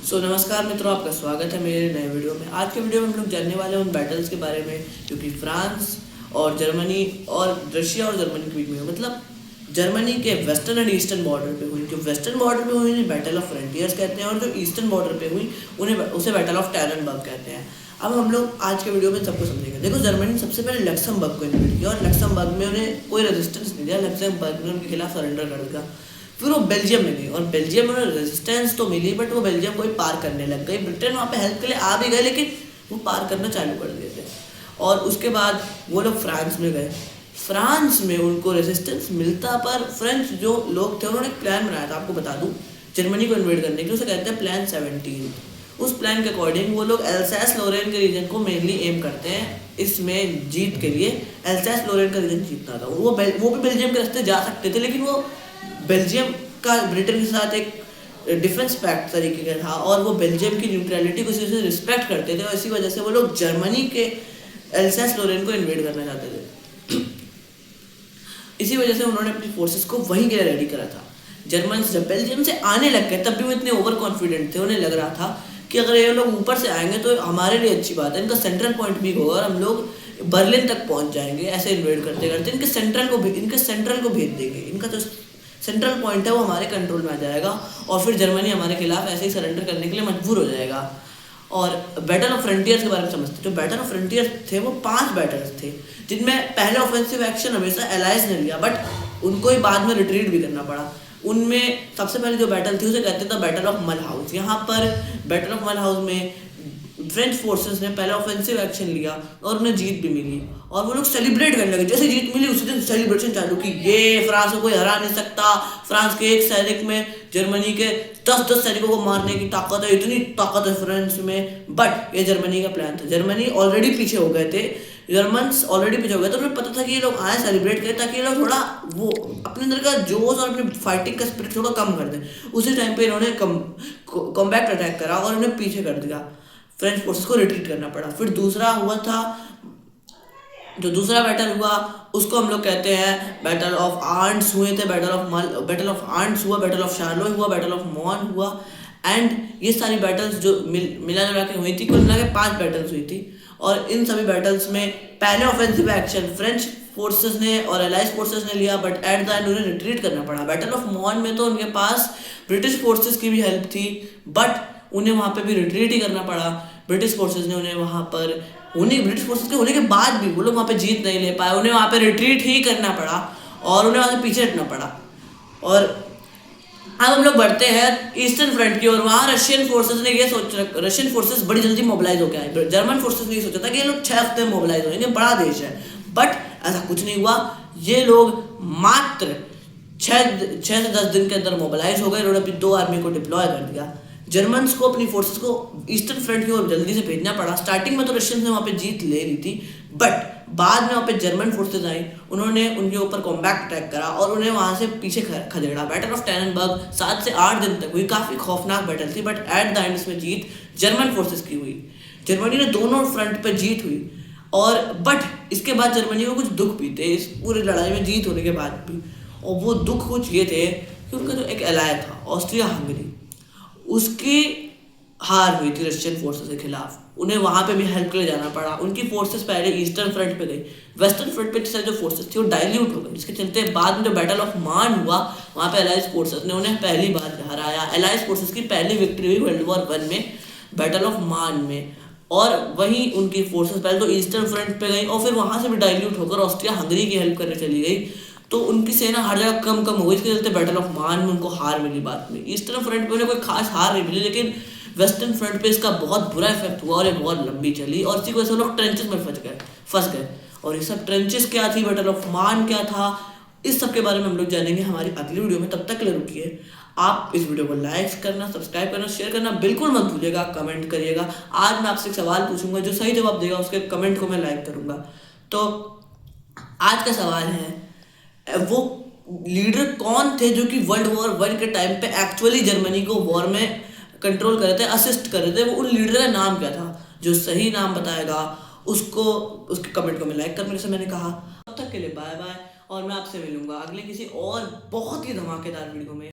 नमस्कार मित्रों, आपका स्वागत है मेरे नए वीडियो में। आज के वीडियो में हम लोग जानने वाले हैं उन बैटल्स के बारे में जो कि फ्रांस और जर्मनी और रशिया और जर्मनी के बीच में, मतलब जर्मनी के वेस्टर्न एंड ईस्टर्न बॉर्डर पे हुई। जो वेस्टर्न बॉर्डर पे हुई उन्हें बैटल ऑफ फ्रंटियर्स कहते हैं, और जो ईस्टर्न बॉर्डर पे हुई उसे बैटल ऑफ टैरनबर्ग कहते हैं। अब हम लोग आज के वीडियो में सबको समझेंगे। देखो, जर्मनी सबसे पहले लक्समबर्ग को इन्वेड किया और लक्समबर्ग में उन्हें कोई रेजिस्टेंस नहीं दिया। लक्समबर्ग ने उनके खिलाफ सरेंडर कर दिया। फिर वो बेल्जियम में गई और बेल्जियम में रेजिस्टेंस तो मिली, बट वो बेल्जियम को ही पार करने लग गई। ब्रिटेन वहाँ पे हेल्प के लिए आ भी गए, लेकिन वो पार करना चालू कर दिए थे। और उसके बाद वो लोग फ्रांस में गए। फ्रांस में उनको रेजिस्टेंस मिलता, पर फ्रेंच जो लोग थे उन्होंने एक प्लान बनाया था। आपको बता दूं, जर्मनी को इन्वेड करने के लिए, उसे कहते हैं प्लान 17। उस प्लान के अकॉर्डिंग वो लोग एल्सास लोरेन के रीजन को मेनली एम करते हैं। इसमें जीत के लिए एल्सास लोरेन का रीजन जीतना था। वो भी बेल्जियम के रास्ते जा सकते थे, लेकिन वो बेल्जियम का ब्रिटेन के साथ एक डिफेंस पैक्ट तरीके का था और वो बेल्जियम की न्यूट्रलिटी को इसी से रिस्पेक्ट करते थे, और इसी वजह से वो लोग जर्मनी के एल्सास लोरेन को इन्वेड करना चाहते थे। इसी वजह से उन्होंने अपनी फोर्सेस को वहीं के लिए रेडी करा था। जर्मन जब बेल्जियम से आने लग गए, तब भी वो इतने ओवर कॉन्फिडेंट थे, उन्हें लग रहा था कि अगर ये लोग ऊपर से आएंगे तो हमारे लिए अच्छी बात है, इनका सेंट्रल पॉइंट भी होगा और हम लोग बर्लिन तक पहुंच जाएंगे। ऐसे इन्वेड करते करते इनके सेंट्रल को भेज देंगे। इनका जो सेंट्रल पॉइंट है वो हमारे कंट्रोल में आ जाएगा और फिर जर्मनी हमारे खिलाफ ऐसे ही सरेंडर करने के लिए मजबूर हो जाएगा। और बैटल ऑफ फ्रंटियर्स के बारे में समझते। जो बैटल ऑफ फ्रंटियर्स थे वो 5 बैटल्स थे, जिनमें पहले ऑफेंसिव एक्शन हमेशा एलाइज ने लिया, बट उनको ही बाद में रिट्रीट भी करना पड़ा। उनमें सबसे पहले जो बैटल थी उसे कहते थे बैटल ऑफ मलहाउस। यहाँ पर बैटल ऑफ मलहाउस में फ्रेंच फोर्सेस ने पहले ऑफेंसिव एक्शन लिया और उन्हें जीत भी मिली, और वो लोग सेलिब्रेट करने लगे। जैसे जीत मिली उसी दिन सेलिब्रेशन चालू की, ये फ्रांस को कोई हरा नहीं सकता, फ्रांस के एक सैनिक में जर्मनी के 10-10 सैनिकों को मारने की ताकत है, इतनी ताकत है फ्रांस में। बट ये जर्मनी का प्लान था। जर्मनी ऑलरेडी पीछे हो गए थे, जर्मन्स ऑलरेडी पीछे हो गए थे। उन्हें पता था कि ये लोग आए सेलिब्रेट करें, ताकि ये लोग थोड़ा वो अपने अंदर का जोश और अपनी फाइटिंग का स्पिरिट थोड़ा कम कर दें। उसी टाइम पे इन्होंने कॉम्बैक्ट अटैक करा और उन्हें पीछे कर दिया। फ्रेंच फोर्सेस को रिट्रीट करना पड़ा। फिर दूसरा बैटल हुआ उसको हम लोग कहते हैं बैटल ऑफ आर्न्स हुए थे। बैटल ऑफ आर्न्स हुआ, बैटल ऑफ शार्लोय हुआ, बैटल ऑफ मॉन हुआ। एंड ये सारी बैटल्स जो मिला जुला के हुई थी, कुल मिला के 5 बैटल्स हुई थी। और इन सभी बैटल्स में पहले ऑफेंसिव एक्शन फ्रेंच फोर्सेस ने और एलाइज फोर्सेस ने लिया, बट एट द एंड उन्हें रिट्रीट करना पड़ा। बैटल ऑफ मॉन में तो उनके पास ब्रिटिश फोर्सेस की भी हेल्प थी, बट उन्हें वहाँ पे भी रिट्रीट ही करना पड़ा। ब्रिटिश फोर्सेस ने उन्हें वहाँ पर ब्रिटिश फोर्सेस के होने के बाद भी वो लोग वहाँ पे जीत नहीं ले पाए, उन्हें वहाँ पे रिट्रीट ही करना पड़ा और उन्हें वहाँ से पीछे हटना पड़ा। और अब हम लोग बढ़ते हैं ईस्टर्न फ्रंट की ओर। वहाँ रशियन फोर्सेस बड़ी जल्दी मोबिलाइज होकर आए। जर्मन फोर्सेस ने ये सोचा था कि ये लोग 6 हफ्ते में मोबिलाइज होंगे, बड़ा देश है, बट ऐसा कुछ नहीं हुआ। ये लोग मात्र 6 से 10 दिन के अंदर मोबिलाइज हो गए। उन्होंने अपनी 2 आर्मी को डिप्लॉय कर दिया। जर्मन्स को अपनी फोर्सेस को ईस्टर्न फ्रंट की ओर जल्दी से भेजना पड़ा। स्टार्टिंग में तो रशियंस ने वहाँ पे जीत ले ली थी, बट बाद में वहाँ पे जर्मन फोर्सेस आई, उन्होंने उनके ऊपर कॉम्बैक्ट अटैक करा और उन्हें वहाँ से पीछे खदेड़ा। बैटल ऑफ टैरनबर्ग 7 से 8 दिन तक हुई, काफ़ी खौफनाक बैटल थी, बट एट द एंड इसमें जीत जर्मन फोर्सेस की हुई। जर्मनी ने दोनों फ्रंट पर जीत हुई, और बट इसके बाद जर्मनी को कुछ दुख भी थे इस पूरी लड़ाई में जीत होने के बाद भी। और वो दुख कुछ ये थे कि उनका जो एक एलाय था ऑस्ट्रिया हंगरी, उसकी हार हुई थी रशियन फोर्सेस के खिलाफ। उन्हें वहाँ पे भी हेल्प के लिए जाना पड़ा। उनकी फोर्सेस पहले ईस्टर्न फ्रंट पे गई, वेस्टर्न फ्रंट पे जो फोर्सेस थी वो डाइल्यूट हो गई, जिसके चलते बाद में जो बैटल ऑफ मान हुआ वहाँ पे एलाइज फोर्सेस ने उन्हें पहली बार हराया। एलाइज फोर्सेस की पहली विक्ट्री हुई वर्ल्ड वॉर 1 में, बैटल ऑफ मान में। और वहीं उनकी फोर्सेस पहले तो ईस्टर्न फ्रंट पे गई और फिर वहाँ से भी डाइल्यूट होकर ऑस्ट्रिया हंगरी की हेल्प करने चली गई। तो उनकी सेना हर जगह कम हो गई, इसके चलते बैटल ऑफ मान में उनको हार मिली। बाद में ईस्टर्न फ्रंट पे उन्हें कोई खास हार नहीं मिली, लेकिन वेस्टर्न फ्रंट पे इसका बहुत बुरा इफेक्ट हुआ और ये बहुत लंबी चली, और इसी वजह से लोग ट्रेंचेस में फंस गए। और ये सब ट्रेंचेस क्या थी, बैटल ऑफ मान क्या था, इस सब के बारे में हम लोग जानेंगे हमारी अगली वीडियो में। तब तक के लिए रुकिए। आप इस वीडियो को लाइक करना, सब्सक्राइब करना, शेयर करना बिल्कुल मत भूलिएगा, कमेंट करिएगा। आज मैं आपसे एक सवाल पूछूंगा, जो सही जवाब देगा उसके कमेंट को मैं लाइक करूंगा। तो आज का सवाल है, वो लीडर कौन थे जो कि वर्ल्ड वॉर 1 के टाइम पे एक्चुअली जर्मनी को वॉर में कंट्रोल कर रहे थे, असिस्ट कर रहे थे? वो उन लीडर का नाम क्या था? जो सही नाम बताएगा उसको उसके कमेंट को मैं लाइक करूंगा, जैसे मैंने कहा। तब तक के लिए बाय बाय, और मैं आपसे मिलूंगा अगले किसी और बहुत ही धमाकेदार वीडियो में।